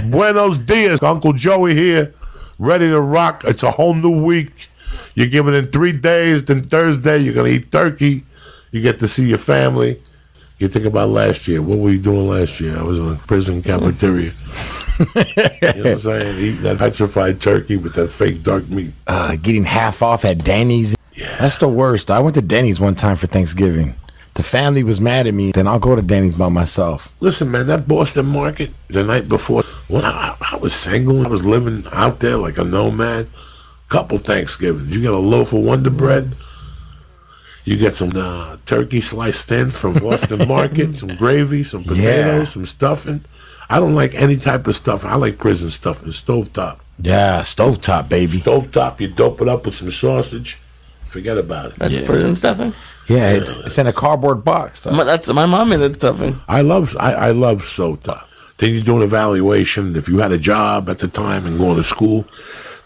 Buenos dias. Uncle Joey here, ready to rock. It's a whole new week. You're giving it 3 days, then Thursday you're going to eat turkey. You get to see your family. You think about last year. What were you doing last year? I was in a prison cafeteria. You know what I'm saying? Eating that petrified turkey with that fake dark meat. Getting half off at Denny's. Yeah. That's the worst. I went to Denny's one time for Thanksgiving. The family was mad at me. Then I'll go to Denny's by myself. Listen, man, that Boston market the night before, when I was single, I was living out there like a nomad. Couple Thanksgivings. You get a loaf of Wonder Bread. You get some turkey sliced thin from Boston Market, some gravy, some potatoes, some stuffing. I don't like any type of stuffing. I like prison stuffing, stovetop. Yeah, stovetop, baby. Stovetop, you dope it up with some sausage. Forget about it. That's prison stuffing? Yeah, it's in a cardboard box. My mom made that stuffing. I love stovetop. Then you do an evaluation. If you had a job at the time and going to school,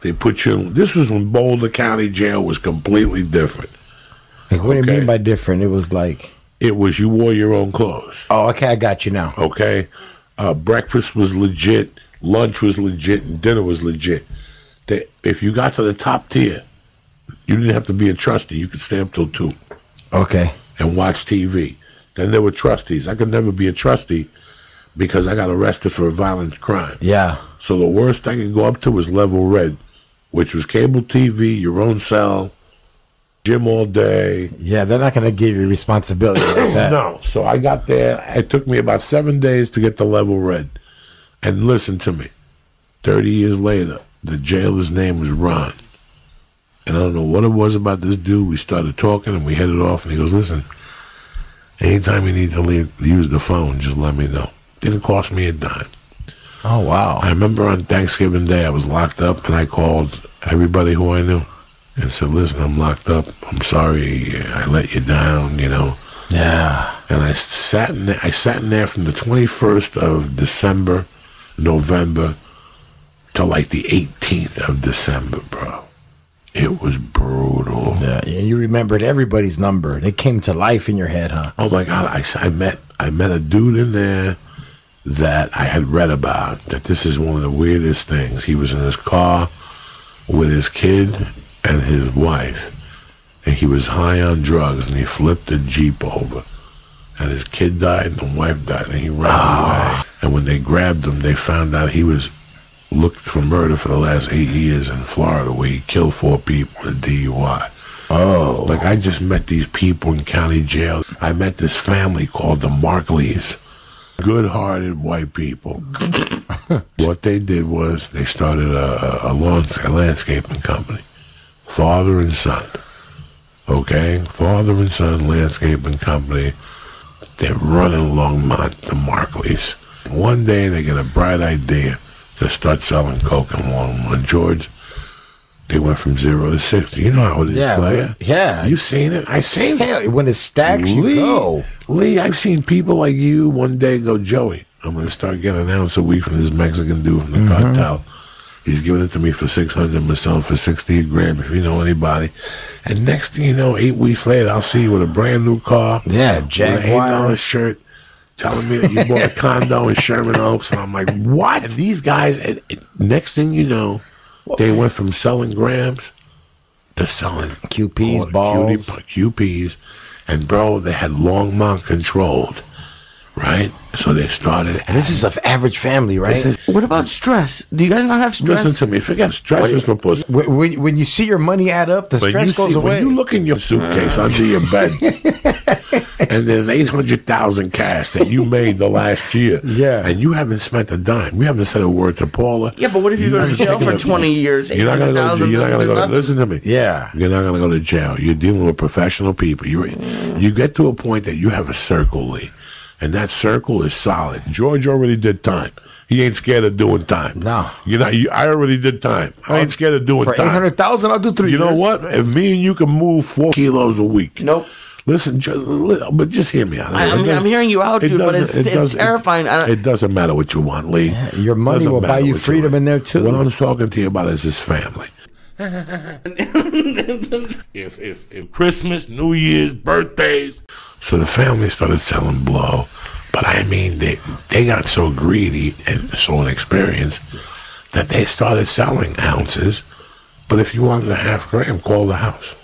they put you in. This was when Boulder County Jail was completely different. Like, what do you mean by different? It was like... It was you wore your own clothes. Oh, okay, I got you now. Okay? Breakfast was legit, lunch was legit, and dinner was legit. If you got to the top tier, you didn't have to be a trustee. You could stay up till 2. Okay. And watch TV. Then there were trustees. I could never be a trustee because I got arrested for a violent crime. Yeah. So the worst I could go up to was level red, which was cable TV, your own cell, gym all day. Yeah, they're not going to give you responsibility like that. No. So I got there. It took me about 7 days to get to level red. And listen to me. 30 years later, the jailer's name was Ron. And I don't know what it was about this dude. We started talking and we headed off. And he goes, listen, anytime you need to use the phone, just let me know. Didn't cost me a dime. Oh, wow. I remember on Thanksgiving Day, I was locked up, and I called everybody who I knew and said, listen, I'm locked up. I'm sorry I let you down, you know. Yeah. And I sat in there from the 21st of December, November, to like the 18th of December, bro. It was brutal. Yeah, you remembered everybody's number. They came to life in your head, huh? Oh, my God. I met a dude in there that I had read about, that this is one of the weirdest things. He was in his car with his kid and his wife, and he was high on drugs, and he flipped the Jeep over, and his kid died and the wife died, and he ran away. And when they grabbed him, they found out he was looked for murder for the last 8 years in Florida, where he killed 4 people in a DUI. Oh. Like, I just met these people in county jail. I met this family called the Markleys. Good-hearted white people. What they did was they started a landscaping company. Father and son. Okay? Father and son landscaping company. They're running Longmont, the Markleys. One day they get a bright idea to start selling coke in Longmont. George, they went from 0 to 60. You know how it is, player. Yeah. You seen it? I seen it. Yeah, when it stacks, you go. Lee, I've seen people like you one day go, Joey, I'm going to start getting an ounce a week from this Mexican dude from the cartel. He's giving it to me for 600, myself for 60 a gram, if you know anybody. And next thing you know, 8 weeks later, I'll see you with a brand new car. Yeah, Jaguar. With an $8 shirt, telling me that you bought a condo in Sherman Oaks. And I'm like, what? And these guys, and next thing you know, they went from selling grams to selling QPs, balls. QPs. And, bro, they had Longmont controlled, right? So they started. And this is an average family, right? What about stress? Do you guys not have stress? Listen to me. Forget stress is for pussy. When you see your money add up, the stress goes away. When you look in your suitcase under your bed, and there's 800,000 cash that you made the last year, and you haven't spent a dime. You haven't said a word to Paula. Yeah, but what if you go to jail for 20 years? You're not going to go. Listen to me. Yeah, you're not going to go to jail. You're dealing with professional people. You get to a point that you have a circle, Lee, and that circle is solid. George already did time. He ain't scared of doing time. No, I already did time. I ain't scared of doing time. For 800,000, I'll do 3 years. You know what? If me and you can move 4 kilos a week. Nope. Listen, but just hear me out. I'm hearing you out, dude, but it's terrifying. It doesn't matter what you want, Lee. Yeah, your money will buy you freedom in there, too. What I'm talking to you about is this family. if Christmas, New Year's, birthdays. So the family started selling blow. But I mean, they got so greedy and so inexperienced that they started selling ounces. But if you wanted a half gram, call the house.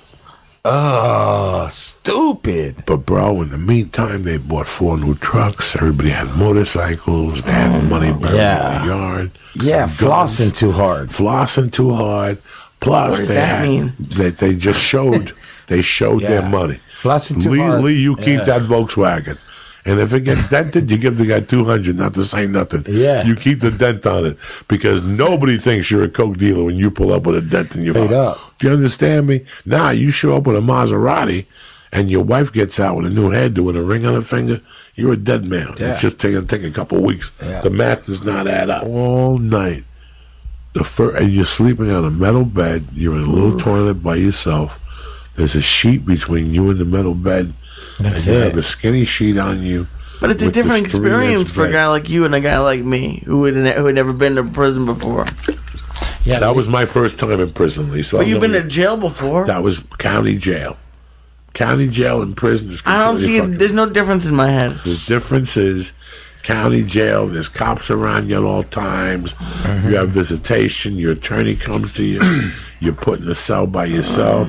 Oh, stupid. But bro, in the meantime, they bought 4 new trucks. Everybody had motorcycles. They had money buried in the yard. Yeah, flossing too hard. Flossing too hard. Plus, what does that mean? They just showed. They showed their money. Flossing too hard. Lee, you keep that Volkswagen. And if it gets dented, you give the guy $200, not to say nothing. Yeah. You keep the dent on it. Because nobody thinks you're a coke dealer when you pull up with a dent in your Paid car. up. Do you understand me? Nah, you show up with a Maserati and your wife gets out with a new hairdo and a ring on her finger, you're a dead man. Yeah. It's just take a couple of weeks. Yeah. The math does not add up. All night. And you're sleeping on a metal bed. You're in a little toilet by yourself. There's a sheet between you and the metal bed. That's and you it. have a skinny sheet on you. But it's a different experience for a guy like you and a guy like me who had never been to prison before. Yeah, that was my first time in prison, Lee. So but you've been to jail before. That was county jail. County jail and prison is I don't see it. There's no difference in my head. The difference is county jail, there's cops around you at all times. You have visitation. Your attorney comes to you. You're put in a cell by yourself.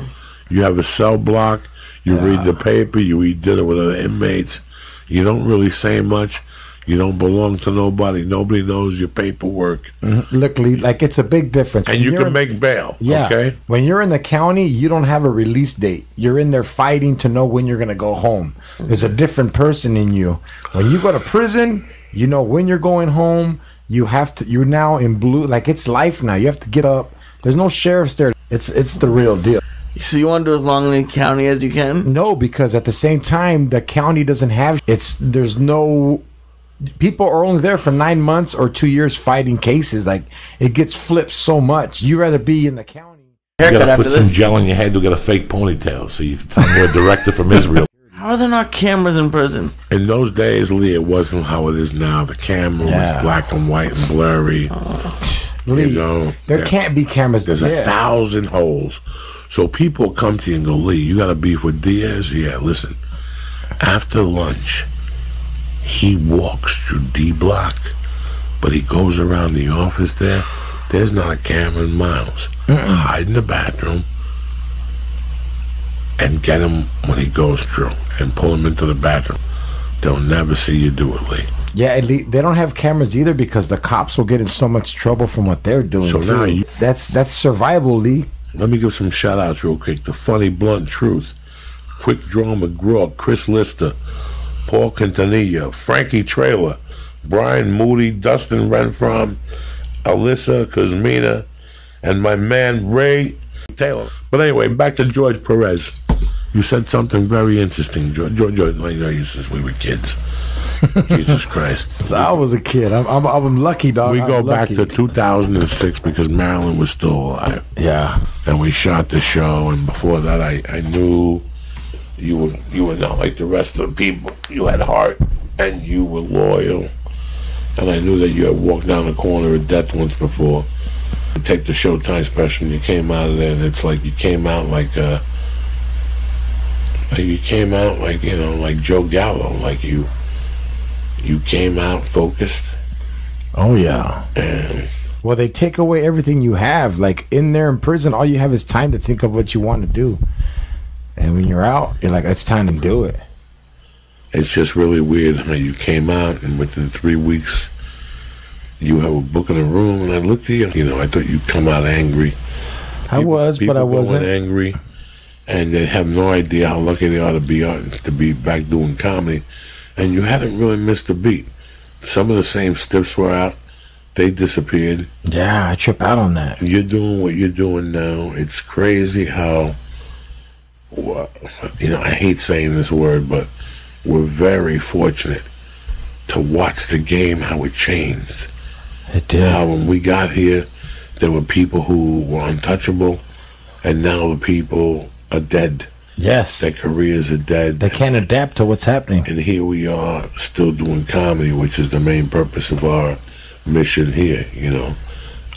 You have a cell block. You read the paper. You eat dinner with other inmates. You don't really say much. You don't belong to nobody. Nobody knows your paperwork. Look, Lee, like it's a big difference. And you can make bail. Yeah. Okay? When you're in the county, you don't have a release date. You're in there fighting to know when you're going to go home. There's a different person in you. When you go to prison, you know when you're going home. You're now in blue. Like it's life now. You have to get up. There's no sheriffs there. It's the real deal. So you want to do as long in the county as you can? No, because at the same time, the county doesn't have. There's no. People are only there for 9 months or 2 years fighting cases. Like it gets flipped so much. You rather be in the county. You gotta put some gel on your head to get a fake ponytail, so you find a director from Israel. How are there not cameras in prison? In those days, Lee, it wasn't how it is now. The camera was black and white and blurry. Lee, you know, there can't be cameras. There's 1,000 holes. So people come to you and go, Lee, you got a beef with Diaz? Yeah, listen. After lunch, he walks through D Block, but he goes around the office there. There's not a camera in miles. Hide in the bathroom and get him when he goes through and pull him into the bathroom. They'll never see you do it, Lee. Yeah, Lee, they don't have cameras either because the cops will get in so much trouble from what they're doing. So too. Now that's survival, Lee. Let me give some shout outs real quick. The Funny Blunt Truth, Quick Draw McGraw, Chris Lister, Paul Quintanilla, Frankie Trailer, Brian Moody, Dustin Renfrom, Alyssa Kuzmina, and my man Ray Taylor. But anyway, back to George Perez. You said something very interesting, George. I know you since we were kids. Jesus Christ. Since I was a kid. I'm lucky, dog. We go back to 2006 because Marilyn was still alive. Yeah. And we shot the show, and before that I knew you were not like the rest of the people. You had heart, and you were loyal. And I knew that you had walked down the corner of death once before. You take the Showtime special, and you came out of there, and it's like you came out like Joe Gallo, like you came out focused. Oh yeah. And well, they take away everything you have. Like in there in prison, all you have is time to think of what you want to do. And when you're out, you're like, it's time to do it. It's just really weird how you came out and within 3 weeks you have a book in a room, and I looked at you. You know, I thought you'd come out angry. I was, but I wasn't angry, and they have no idea how lucky they are to be back doing comedy. And you hadn't really missed a beat. Some of the same stiffs were out. They disappeared. Yeah, I trip out on that. You're doing what you're doing now. It's crazy how, I hate saying this word, but we're very fortunate to watch the game, how it changed. It did. How when we got here, there were people who were untouchable, and now the people are dead. Yes. Their careers are dead. They can't adapt to what's happening. And here we are still doing comedy, which is the main purpose of our mission here, you know.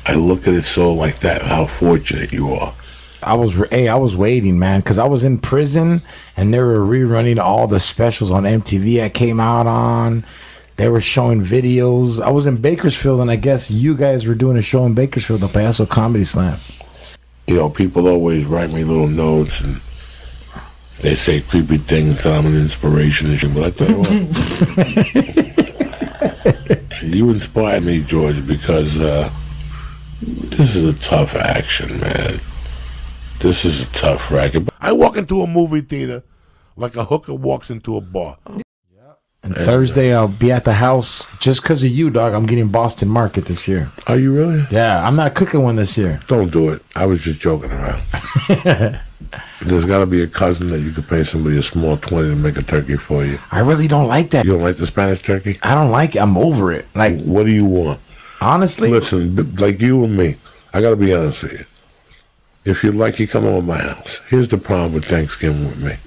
I look at it so like that, how fortunate you are. I was waiting, man, because I was in prison, and they were rerunning all the specials on MTV I came out on. They were showing videos. I was in Bakersfield, and I guess you guys were doing a show in Bakersfield, the Payaso Comedy Slam. You know, people always write me little notes, and they say creepy things that I'm an inspiration and shit. But I tell you what, you inspired me, George, because this is a tough action, man. This is a tough racket. I walk into a movie theater like a hooker walks into a bar. And Thursday, I'll be at the house. Just because of you, dog, I'm getting Boston Market this year. Are you really? Yeah, I'm not cooking one this year. Don't do it. I was just joking around. There's got to be a cousin that you could pay somebody a small 20 to make a turkey for you. I really don't like that. You don't like the Spanish turkey? I don't like it. I'm over it. Like, what do you want? Honestly? Listen, like you and me, I got to be honest with you. If you like, you come over to my house. Here's the problem with Thanksgiving with me.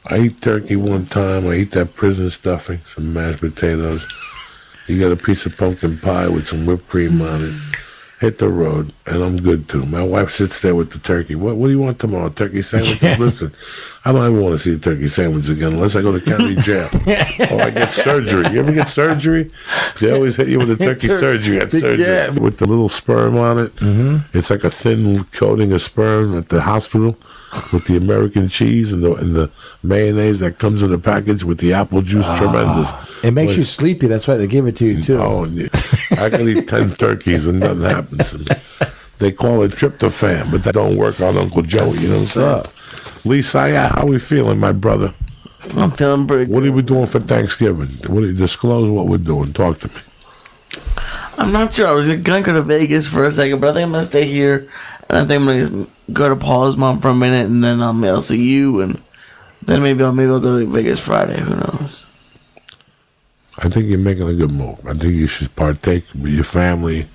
I eat turkey one time. I eat that prison stuffing, some mashed potatoes. You got a piece of pumpkin pie with some whipped cream on it. Hit the road, and I'm good too. My wife sits there with the turkey. What do you want tomorrow? Turkey sandwiches? Listen, I don't ever want to see a turkey sandwich again unless I go to county jail or I get surgery. You ever get surgery? They always hit you with a turkey surgery at surgery. Yeah. With the little sperm on it. Mm-hmm. It's like a thin coating of sperm at the hospital with the American cheese and the mayonnaise that comes in a package with the apple juice. Tremendous. It makes you sleepy. That's why they give it to you, too. Oh, yeah. I can eat 10 turkeys and nothing happens to me. They call it tryptophan, but that don't work on Uncle Joey. You know what I'm saying? Lee Syatt, how we feeling, my brother? I'm feeling pretty good. What are we doing for Thanksgiving? Disclose what we're doing. Talk to me. I'm not sure. I was going to go to Vegas for a second, but I think I'm going to stay here. And I think I'm going to go to Paula's mom for a minute, and then I'll see you, and then maybe I'll go to Vegas Friday. Who knows? I think you're making a good move. I think you should partake with your family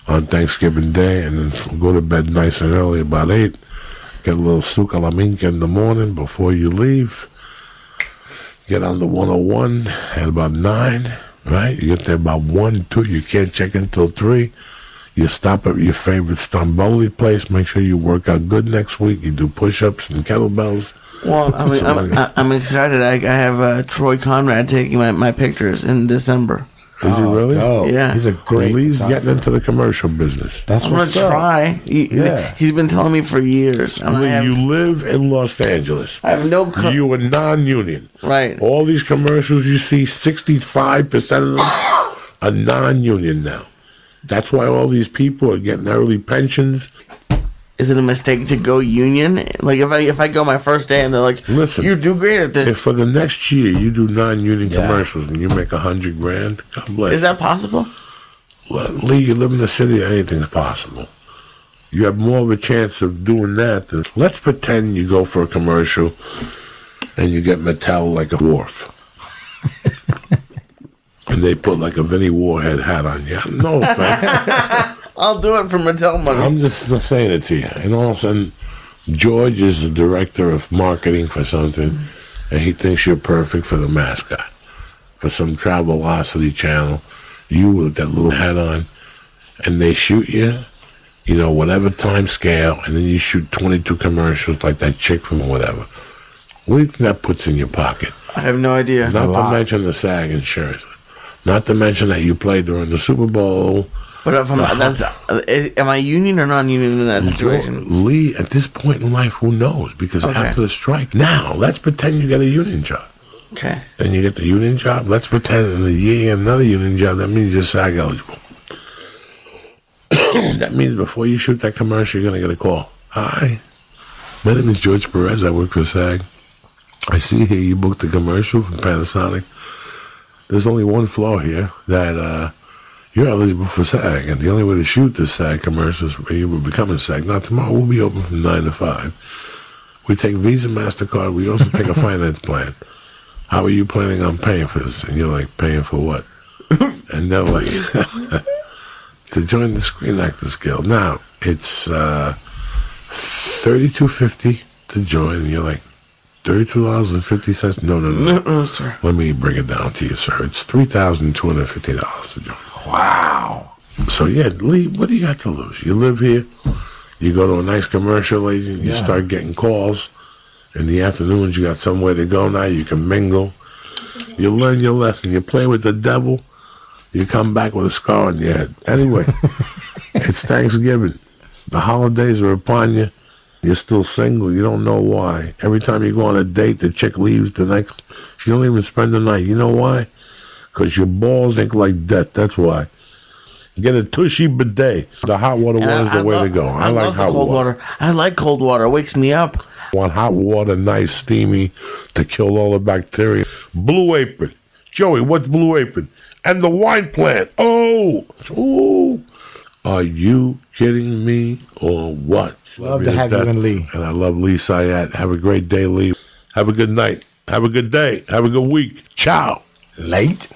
on Thanksgiving Day, and then go to bed nice and early, about 8. Get a little suca la minca in the morning before you leave. Get on the 101 at about 9, right? You get there about 1, 2. You can't check in till 3. You stop at your favorite Stromboli place. Make sure you work out good next week. You do push-ups and kettlebells. Well, I'm excited. I have Troy Conrad taking my pictures in December. Is he really? Dope. Yeah. He's a great Lee's getting into the commercial business. That's I'm going to try. He's been telling me for years. You live in Los Angeles. I have no... You are non-union. Right. All these commercials you see, 65% of them are non-union now. That's why all these people are getting early pensions. Is it a mistake to go union? Like, if I go my first day and they're like, listen, you do great at this. If for the next year you do non-union commercials and you make $100,000, God bless. Is that possible? Well, Lee, you live in the city, anything's possible. You have more of a chance of doing that than... Let's pretend you go for a commercial and you get Mattel like a dwarf. And they put like a Vinnie Warhead hat on you. No offense. I'll do it for Mattel money. I'm just saying it to you. And all of a sudden, George is the director of marketing for something, and he thinks you're perfect for the mascot. For some Travelocity channel, you with that little hat on, and they shoot you, whatever time scale, and then you shoot 22 commercials like that chick from whatever. What do you think that puts in your pocket? I have no idea. Not to mention the SAG insurance. Not to mention that you played during the Super Bowl. But if am I union or non-union in that situation? Lee, at this point in life, who knows? Because after the strike, now let's pretend you get a union job. Okay. Then you get the union job. Let's pretend in a year you get another union job. That means you're SAG eligible. That means before you shoot that commercial, you're going to get a call. Hi, my name is George Perez. I work for SAG. I see here you booked a commercial from Panasonic. There's only one flaw here, that you're eligible for SAG, and the only way to shoot this SAG commercial is you will become a SAG. Now, tomorrow we'll be open from 9 to 5. We take Visa, MasterCard. We also take a finance plan. How are you planning on paying for this? And you're like, paying for what? And they're like, to join the Screen Actors Guild. Now, it's $32.50 to join, and you're like, $32.50? No, sir. Let me bring it down to you, sir. It's $3,250 to join. Wow. So, yeah, Lee, what do you got to lose? You live here. You go to a nice commercial agent. You start getting calls. In the afternoons, you got somewhere to go now. You can mingle. You learn your lesson. You play with the devil, you come back with a scar on your head. Anyway, it's Thanksgiving. The holidays are upon you. You're still single. You don't know why. Every time you go on a date, the chick leaves the next. She don't even spend the night. You know why? Because your balls ache like death. That's why. Get a tushy bidet. The hot water is the way to go. I like hot water. I like cold water. It wakes me up. Want hot water, nice, steamy, to kill all the bacteria. Blue Apron. Joey, what's Blue Apron? And the wine plant. Oh! Are you kidding me or what? Love to have you and Lee. And I love Lee Syatt. Have a great day, Lee. Have a good night. Have a good day. Have a good week. Ciao. Late?